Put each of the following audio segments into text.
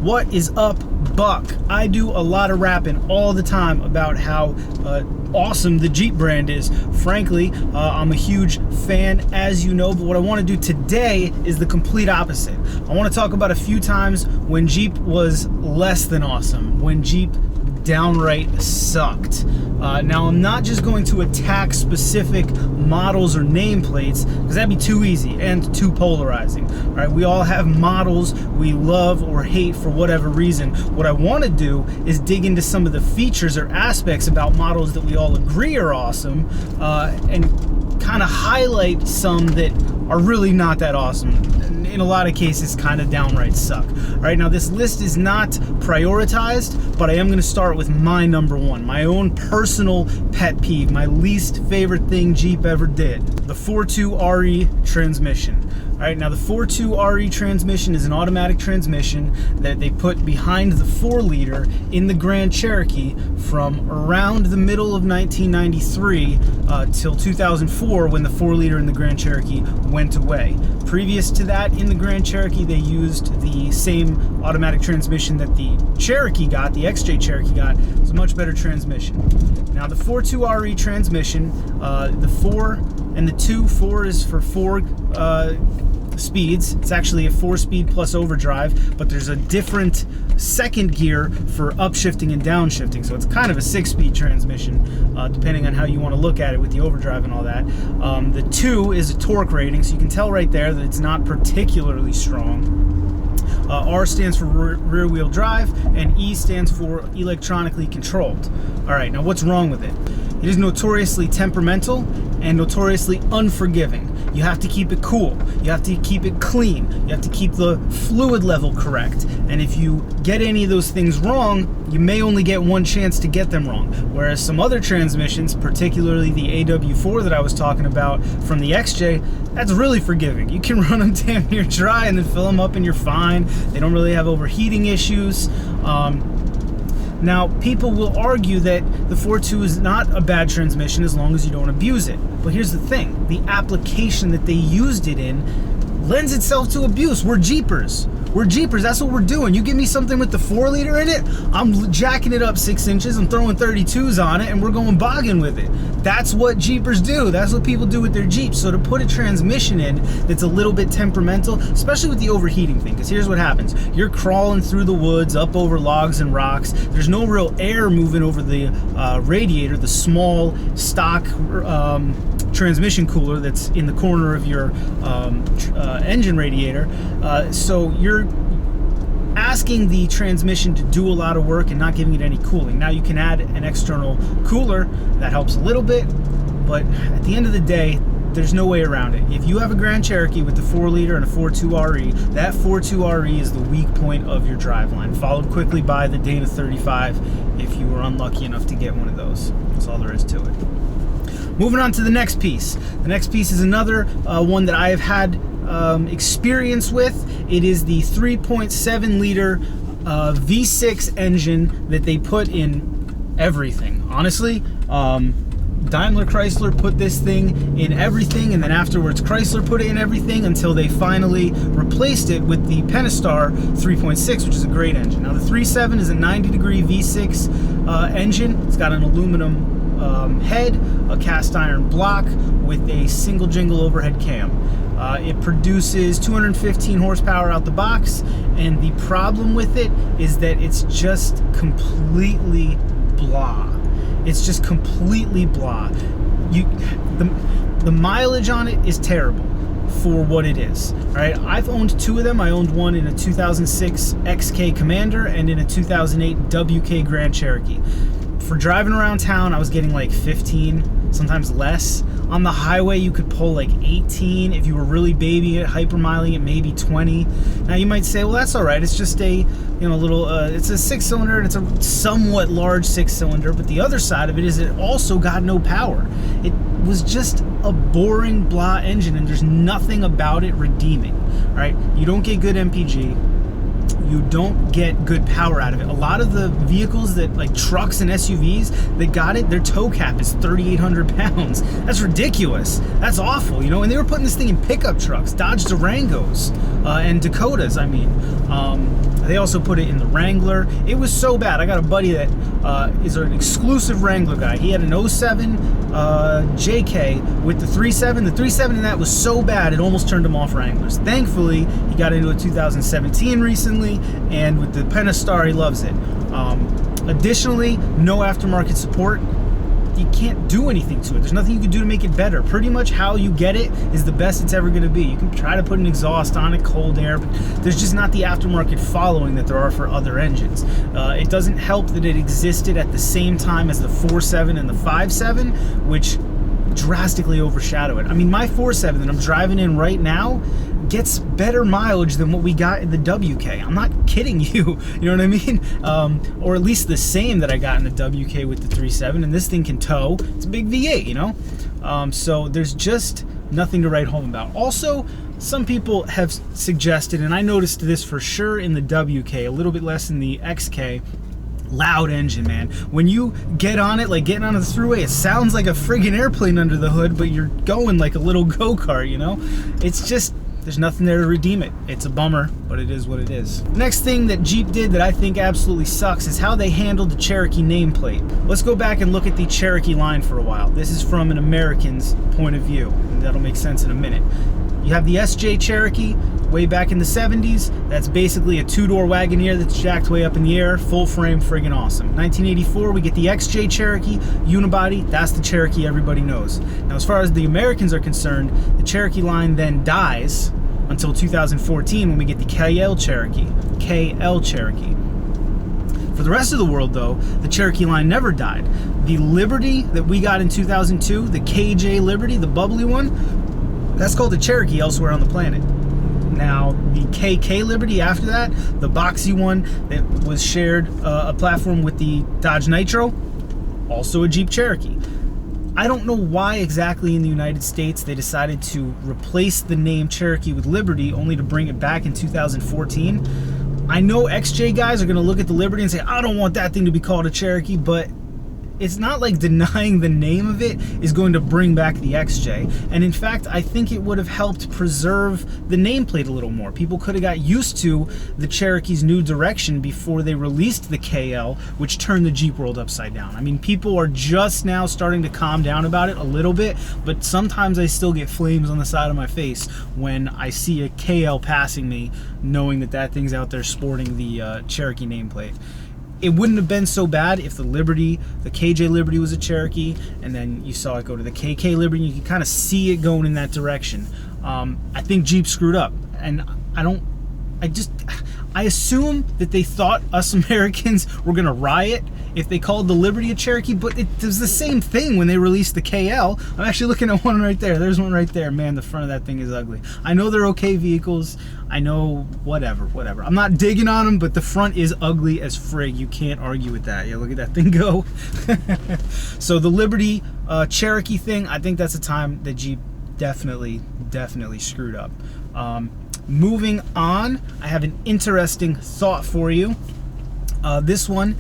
What is up, Buck? I do a lot of rapping all the time about how awesome the Jeep brand is. Frankly, I'm a huge fan, as you know, but what I want to do today is the complete opposite. I want to talk about a few times when Jeep was less than awesome, when Jeep downright sucked. Now, I'm not just going to attack specific models or nameplates, because that'd be too easy and too polarizing. All right, we all have models we love or hate for whatever reason. What I want to do is dig into some of the features or aspects about models that we all agree are awesome, and kind of highlight some that are really not that awesome. In a lot of cases, kind of downright suck. All right, now this list is not prioritized, but I am going to start with my number one, my own personal pet peeve, my least favorite thing Jeep ever did: the 4.2 RE transmission. All right, now the 4.2 RE transmission is an automatic transmission that they put behind the 4-liter in the Grand Cherokee from around the middle of 1993 till 2004, when the 4-liter in the Grand Cherokee went away. Previous to that, in the Grand Cherokee, they used the same automatic transmission that the Cherokee got, the XJ Cherokee got. It was a much better transmission. Now the 4.2 RE transmission, the 4 and the 2, 4 is for 4 speeds. It's actually a 4-speed plus overdrive, but there's a different second gear for upshifting and downshifting, so it's kind of a 6-speed transmission, depending on how you want to look at it with the overdrive and all that. The 2 is a torque rating, so you can tell right there that it's not particularly strong. R stands for rear wheel drive, and E stands for electronically controlled. All right, now what's wrong with it? It is notoriously temperamental and notoriously unforgiving. You have to keep it cool. You have to keep it clean. You have to keep the fluid level correct. And if you get any of those things wrong, you may only get one chance to get them wrong. Whereas some other transmissions, particularly the AW4 that I was talking about from the XJ, that's really forgiving. You can run them damn near dry and then fill them up and you're fine. They don't really have overheating issues. Now, people will argue that the 4.2 is not a bad transmission as long as you don't abuse it. But here's the thing: the application that they used it in lends itself to abuse. We're Jeepers. We're Jeepers. That's what we're doing. You give me something with the 4-liter in it, I'm jacking it up 6 inches, I'm throwing 32s on it, and we're going bogging with it. That's what Jeepers do. That's what people do with their Jeeps. So to put a transmission in that's a little bit temperamental, especially with the overheating thing, because here's what happens. You're crawling through the woods, up over logs and rocks. There's no real air moving over the radiator, the small stock transmission cooler that's in the corner of your engine radiator. So you're asking the transmission to do a lot of work and not giving it any cooling. Now you can add an external cooler, that helps a little bit, but at the end of the day, there's no way around it. If you have a Grand Cherokee with the 4-liter and a 4.2 RE, that 4.2 RE is the weak point of your driveline, followed quickly by the Dana 35 if you were unlucky enough to get one of those. That's all there is to it. Moving on to the next piece. The next piece is another one that I have had experience with. It is the 3.7 liter V6 engine that they put in everything. Honestly, Daimler Chrysler put this thing in everything, and then afterwards Chrysler put it in everything until they finally replaced it with the Pentastar 3.6, which is a great engine. Now the 3.7 is a 90-degree V6 engine. It's got an aluminum head, a cast iron block with a single jingle overhead cam. It produces 215 horsepower out the box, and the problem with it is that it's just completely blah. It's just completely blah. The mileage on it is terrible for what it is. Right? I've owned 2 of them. I owned one in a 2006 XK Commander and in a 2008 WK Grand Cherokee. For driving around town, I was getting like 15, sometimes less. On the highway, you could pull like 18. If you were really babying it, hypermiling it, maybe 20. Now you might say, well, that's all right. It's just a, little, it's a 6-cylinder, and it's a somewhat large 6-cylinder. But the other side of it is it also got no power. It was just a boring blah engine, and there's nothing about it redeeming. Right? You don't get good MPG. You don't get good power out of it. A lot of the vehicles that, like trucks and SUVs that got it, their tow cap is 3,800 pounds. That's ridiculous. That's awful, And they were putting this thing in pickup trucks, Dodge Durangos. and Dakotas, I mean. They also put it in the Wrangler. It was so bad. I got a buddy that is an exclusive Wrangler guy. He had an 07 JK with the 3.7. The 3.7 in that was so bad it almost turned him off Wranglers. Thankfully, he got into a 2017 recently, and with the Pentastar, he loves it. Additionally, no aftermarket support. You can't do anything to it. There's nothing you can do to make it better. Pretty much how you get it is the best it's ever going to be. You can try to put an exhaust on it, cold air, but there's just not the aftermarket following that there are for other engines. It doesn't help that it existed at the same time as the 4.7 and the 5.7, which drastically overshadow it. I mean, my 4.7 that I'm driving in right now gets better mileage than what we got in the WK. I'm not kidding you. You know what I mean? Or at least the same that I got in the WK with the 3.7, and this thing can tow. It's a big V8, you know? So there's just nothing to write home about. Also, some people have suggested, and I noticed this for sure in the WK, a little bit less in the XK, loud engine, man. When you get on it, like getting on the thruway, it sounds like a friggin' airplane under the hood, but you're going like a little go-kart, you know? It's just, there's nothing there to redeem it. It's a bummer, but it is what it is. Next thing that Jeep did that I think absolutely sucks is how they handled the Cherokee nameplate. Let's go back and look at the Cherokee line for a while. This is from an American's point of view, and that'll make sense in a minute. You have the SJ Cherokee way back in the 70s. That's basically a two-door Wagoneer that's jacked way up in the air, full frame, friggin' awesome. 1984, we get the XJ Cherokee, unibody. That's the Cherokee everybody knows. Now, as far as the Americans are concerned, the Cherokee line then dies until 2014 when we get the KL Cherokee. For the rest of the world, though, the Cherokee line never died. The Liberty that we got in 2002, the KJ Liberty, the bubbly one, that's called the Cherokee elsewhere on the planet. Now, the KK Liberty after that, the boxy one that was shared a platform with the Dodge Nitro, also a Jeep Cherokee. I don't know why exactly in the United States they decided to replace the name Cherokee with Liberty only to bring it back in 2014. I know XJ guys are going to look at the Liberty and say, I don't want that thing to be called a Cherokee, but it's not like denying the name of it is going to bring back the XJ. And in fact, I think it would have helped preserve the nameplate a little more. People could have got used to the Cherokee's new direction before they released the KL, which turned the Jeep world upside down. I mean, people are just now starting to calm down about it a little bit, but sometimes I still get flames on the side of my face when I see a KL passing me, knowing that that thing's out there sporting the Cherokee nameplate. It wouldn't have been so bad if the Liberty, the KJ Liberty was a Cherokee, and then you saw it go to the KK Liberty, and you could kind of see it going in that direction. I think Jeep screwed up, and I assume that they thought us Americans were gonna riot if they called the Liberty a Cherokee, but it was the same thing when they released the KL. I'm actually looking at one right there. There's one right there. Man, the front of that thing is ugly. I know they're okay vehicles. I know, whatever. I'm not digging on them, but the front is ugly as frig. You can't argue with that. Yeah, look at that thing go. So the Liberty Cherokee thing, I think that's a time that Jeep definitely screwed up. Moving on, I have an interesting thought for you. This one,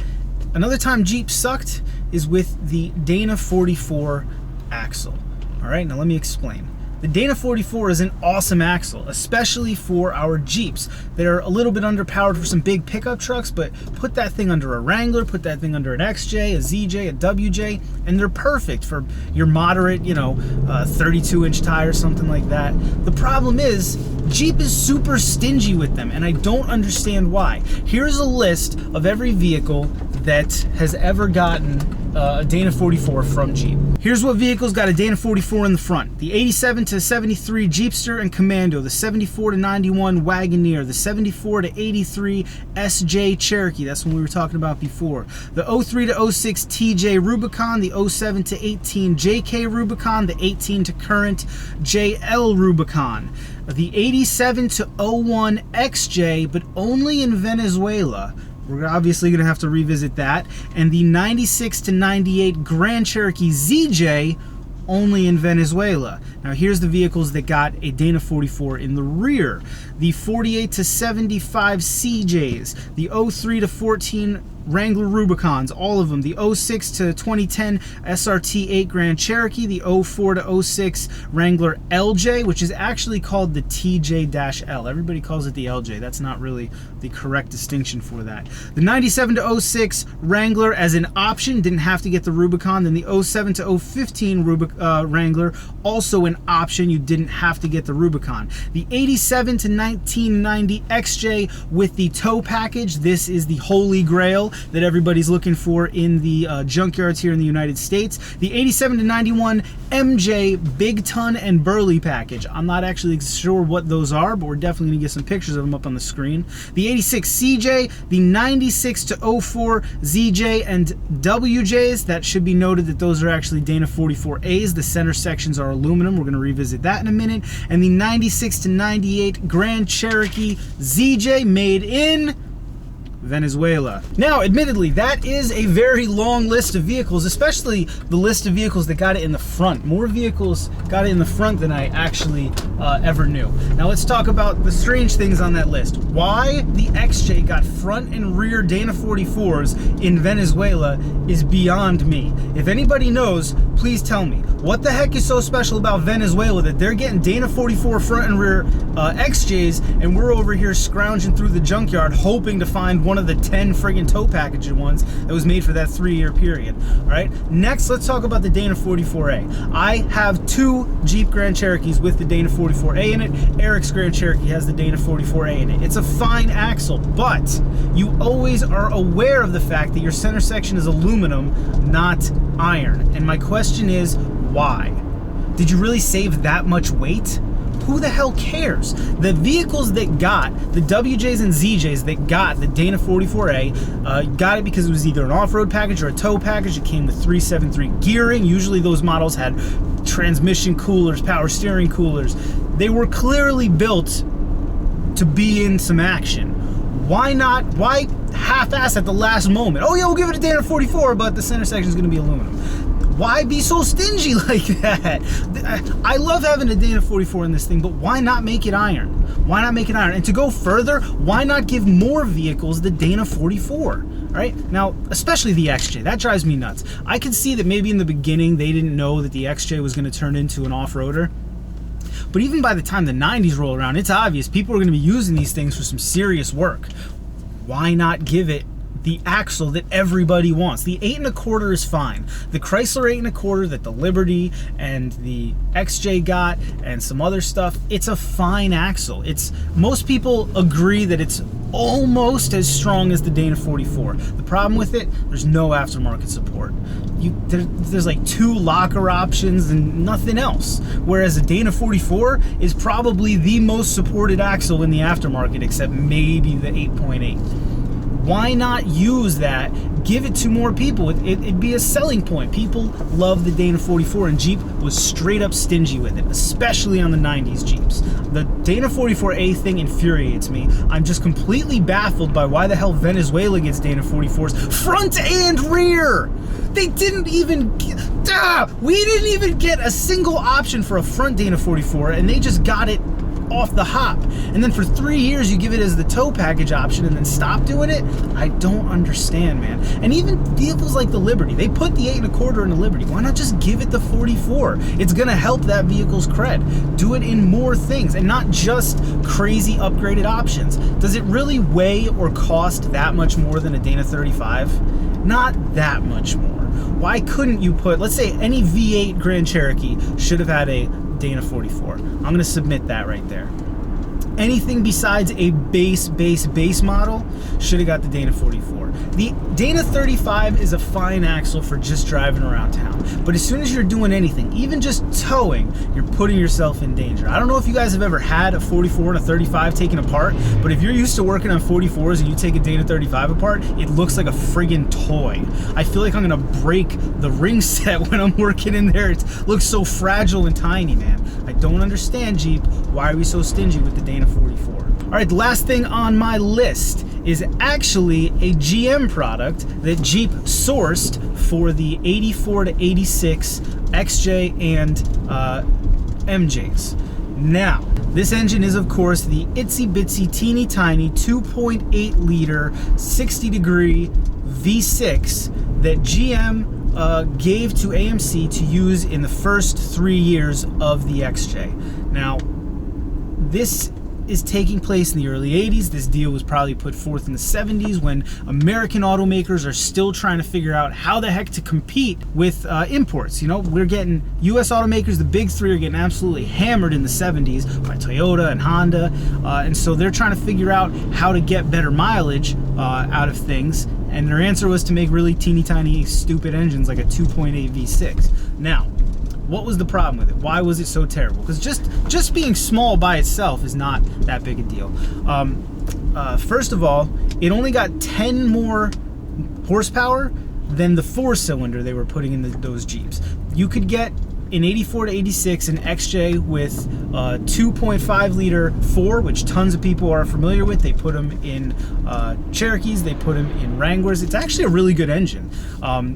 another time Jeep sucked is with the Dana 44 axle. All right, now let me explain. The Dana 44 is an awesome axle, especially for our Jeeps. They're a little bit underpowered for some big pickup trucks, but put that thing under a Wrangler, put that thing under an XJ, a ZJ, a WJ, and they're perfect for your moderate, 32-inch tire, something like that. The problem is, Jeep is super stingy with them, and I don't understand why. Here's a list of every vehicle that has ever gotten a Dana 44 from Jeep. Here's what vehicles got a Dana 44 in the front. The 87 to 73 Jeepster and Commando, the 74 to 91 Wagoneer, the 74 to 83 SJ Cherokee, that's one we were talking about before, the 03 to 06 TJ Rubicon, the 07 to 18 JK Rubicon, the 18 to current JL Rubicon, the 87 to 01 XJ, but only in Venezuela. We're obviously going to have to revisit that. And the 96 to 98 Grand Cherokee ZJ, only in Venezuela. Now here's the vehicles that got a Dana 44 in the rear. The 48 to 75 CJs, the 03 to 14 Wrangler Rubicons, all of them. The 06 to 2010 SRT 8 Grand Cherokee, the 04 to 06 Wrangler LJ, which is actually called the TJ-L. Everybody calls it the LJ. That's not really the correct distinction for that. The 97 to 06 Wrangler as an option, didn't have to get the Rubicon. Then the 07 to 015 Wrangler, also an option, you didn't have to get the Rubicon. The 87 to 1990 XJ with the tow package, this is the holy grail that everybody's looking for in the junkyards here in the United States. The 87 to 91 MJ Big Ton and Burley package. I'm not actually sure what those are, but we're definitely gonna get some pictures of them up on the screen. The 86 CJ, the 96 to 04 ZJ and WJs. That should be noted that those are actually Dana 44As. The center sections are aluminum. We're gonna revisit that in a minute. And the 96 to 98 Grand Cherokee ZJ made in Venezuela. Now, admittedly, that is a very long list of vehicles, especially the list of vehicles that got it in the front. More vehicles got it in the front than I actually ever knew. Now, let's talk about the strange things on that list. Why the XJ got front and rear Dana 44s in Venezuela is beyond me. If anybody knows, please tell me. What the heck is so special about Venezuela that they're getting Dana 44 front and rear XJs, and we're over here scrounging through the junkyard hoping to find one of the 10 friggin' tow package ones that was made for that 3-year period. All right, next let's talk about the Dana 44A. I have 2 Jeep Grand Cherokees with the Dana 44A in it. Eric's Grand Cherokee has the Dana 44A in it. It's a fine axle, but you always are aware of the fact that your center section is aluminum, not iron. And my question is, why? Did you really save that much weight? Who the hell cares? The vehicles that got, the WJs and ZJs that got the Dana 44A, got it because it was either an off-road package or a tow package. It came with 373 gearing. Usually those models had transmission coolers, power steering coolers. They were clearly built to be in some action. Why not? Why half-ass at the last moment? Oh yeah, we'll give it a Dana 44, but the center section is going to be aluminum. Why be so stingy like that? I love having a Dana 44 in this thing, but why not make it iron? Why not make it iron? And to go further, why not give more vehicles the Dana 44? All right, now, especially the XJ, that drives me nuts. I can see that maybe in the beginning they didn't know that the XJ was going to turn into an off-roader. But even by the time the 90s roll around, it's obvious people are going to be using these things for some serious work. Why not give it the axle that everybody wants? The 8 1/4 is fine. The Chrysler 8 1/4 that the Liberty and the XJ got and some other stuff, it's a fine axle. Most people agree that it's almost as strong as the Dana 44. The problem with it, there's no aftermarket support. There's like 2 locker options and nothing else. Whereas a Dana 44 is probably the most supported axle in the aftermarket, except maybe the 8.8. Why not use that? Give it to more people. It'd be a selling point. People love the Dana 44, and Jeep was straight up stingy with it, especially on the 90s Jeeps. The Dana 44A thing infuriates me. I'm just completely baffled by why the hell Venezuela gets Dana 44s front and rear. They didn't even we didn't even get a single option for a front Dana 44, and they just got it off the hop. And then for 3 years you give it as the tow package option and then stop doing it? I don't understand, man. And even vehicles like the Liberty, they put the 8 1/4 in the Liberty. Why not just give it the 44? It's gonna help that vehicle's cred. Do it in more things and not just crazy upgraded options. Does it really weigh or cost that much more than a Dana 35? Not that much more. Why couldn't you put, let's say any V8 Grand Cherokee should have had a Dana 44. I'm gonna submit that right there. Anything besides a base model should have got the Dana 44. The Dana 35 is a fine axle for just driving around town. But as soon as you're doing anything, even just towing, you're putting yourself in danger. I don't know if you guys have ever had a 44 and a 35 taken apart, but if you're used to working on 44s and you take a Dana 35 apart, it looks like a friggin' toy. I feel like I'm gonna break the ring set when I'm working in there. It looks so fragile and tiny, man. I don't understand, Jeep. Why are we so stingy with the Dana 44? All right, the last thing on my list is actually a GM product that Jeep sourced for the 84 to 86 XJ and MJs. Now, this engine is, of course, the itsy bitsy teeny tiny 2.8 liter 60 degree V6 that GM gave to AMC to use in the first 3 years of the XJ. Now, this is taking place in the early 80s. This deal was probably put forth in the 70s when American automakers are still trying to figure out how the heck to compete with imports. You know, we're getting US automakers, the big three are getting absolutely hammered in the 70s by Toyota and Honda, and so they're trying to figure out how to get better mileage out of things, and their answer was to make really teeny tiny stupid engines like a 2.8 V6. Now, what was the problem with it? Why was it so terrible? Because just being small by itself is not that big a deal. First of all, it only got 10 more horsepower than the 4-cylinder they were putting in those Jeeps. You could get in 84 to 86 an XJ with 2.5 liter 4, which tons of people are familiar with. They put them in Cherokees, they put them in Wranglers. It's actually a really good engine.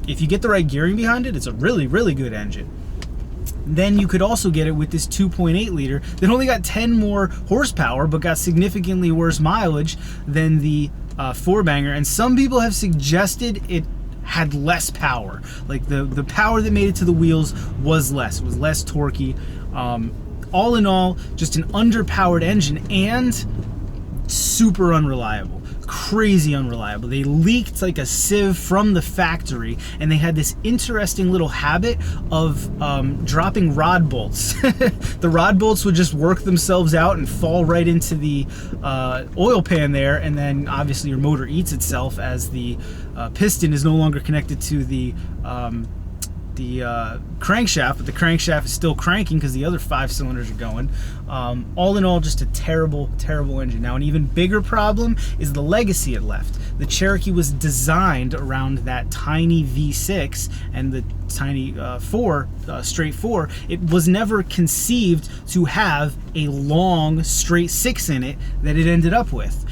If you get the right gearing behind it, it's a really, really good engine. Then you could also get it with this 2.8 liter that only got 10 more horsepower but got significantly worse mileage than the 4-banger. And some people have suggested it had less power. Like the power that made it to the wheels was less. It was less torquey. All in all, just an underpowered engine and super unreliable. Crazy unreliable. They leaked like a sieve from the factory, and they had this interesting little habit of dropping rod bolts. The rod bolts would just work themselves out and fall right into the oil pan there, and then obviously your motor eats itself as the piston is no longer connected to the crankshaft, but the crankshaft is still cranking because the other 5 cylinders are going. All in all, just a terrible, terrible engine. Now, an even bigger problem is the legacy it left. The Cherokee was designed around that tiny V6 and the tiny straight 4. It was never conceived to have a long straight 6 in it that it ended up with.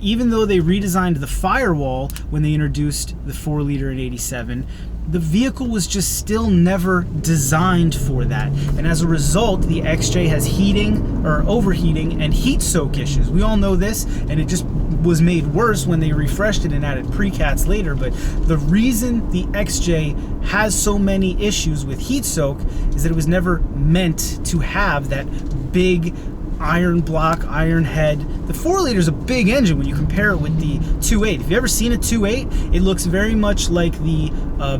Even though they redesigned the firewall when they introduced the 4-liter in 87, the vehicle was just still never designed for that. And as a result, the XJ has heating or overheating and heat soak issues. We all know this, and it just was made worse when they refreshed it and added precats later. But the reason the XJ has so many issues with heat soak is that it was never meant to have that big iron block, iron head. The 4-liter is a big engine when you compare it with the 2.8. If you've ever seen a 2.8, it looks very much like the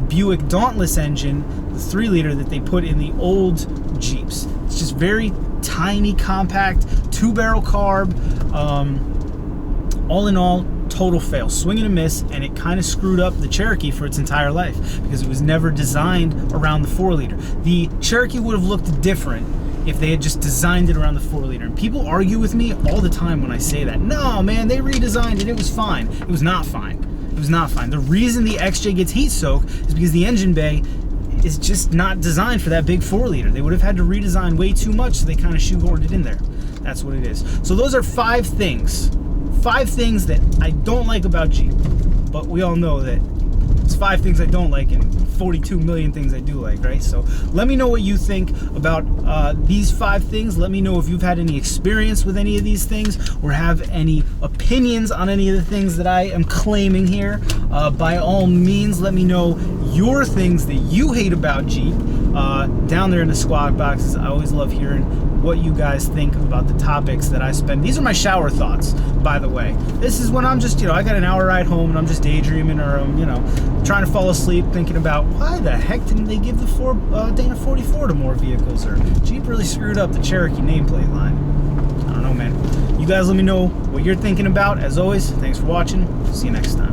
Buick Dauntless engine, the 3-liter that they put in the old Jeeps. It's just very tiny, compact, 2-barrel carb. All in all, total fail, swing and a miss, and it kind of screwed up the Cherokee for its entire life because it was never designed around the 4-liter. The Cherokee would have looked different if they had just designed it around the 4-liter. And people argue with me all the time when I say that. No, man, they redesigned it. It was fine. It was not fine. It was not fine. The reason the XJ gets heat soak is because the engine bay is just not designed for that big 4-liter. They would have had to redesign way too much, so they kind of shoehorned it in there. That's what it is. So those are 5 things. 5 things that I don't like about Jeep. But we all know that it's 5 things I don't like and 42 million things I do like, right? So let me know what you think about these 5 things. Let me know if you've had any experience with any of these things or have any opinions on any of the things that I am claiming here. By all means, let me know your things that you hate about Jeep down there in the squawk boxes. I always love hearing what you guys think about the topics that I spend. These are my shower thoughts, by the way. This is when I'm just, I got an hour ride home and I'm just daydreaming or I'm, trying to fall asleep thinking about why the heck didn't they give the Dana 44 to more vehicles, or Jeep really screwed up the Cherokee nameplate line. I don't know, man. You guys let me know what you're thinking about. As always, thanks for watching. See you next time.